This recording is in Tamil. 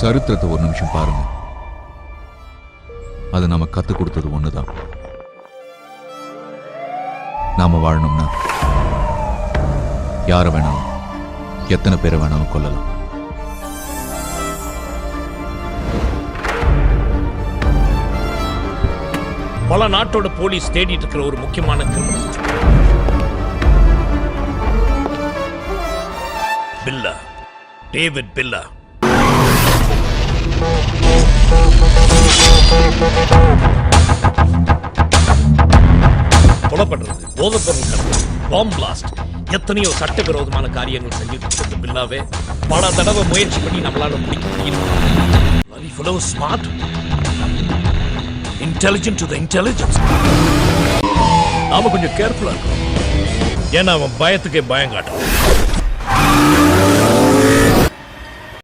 சரித்திரத்தை ஒரு நிமிஷம் பாருங்க. அதை நாம கத்துக் கொடுத்தது ஒண்ணுதான். நாம வாழணும்னா யாரை வேணாலும் எத்தனை பேரை வேணாலும் கொல்லலாம். பல நாட்டோட போலீஸ் தேடிட்டு இருக்கிற ஒரு முக்கியமான கிரிமினல் பில்லா, டேவிட் பில்லா. கொலை பண்றது, போதைப் பொருள் கடத்தல், பாம் பிளாஸ்ட், எத்தனையோ சட்டவிரோதமான காரியங்கள் செஞ்சுட்டு இருக்கிற பில்லாவே பல தடவை முயற்சி பண்ணி நம்மளால முடிக்க முடியும். Smart, intelligent to the intelligence. நாம கொஞ்சம் கேர்ஃபுல்லா இருக்கணும். ஏன்னா அவன் பயத்துக்கே பயம் காட்டுறான்.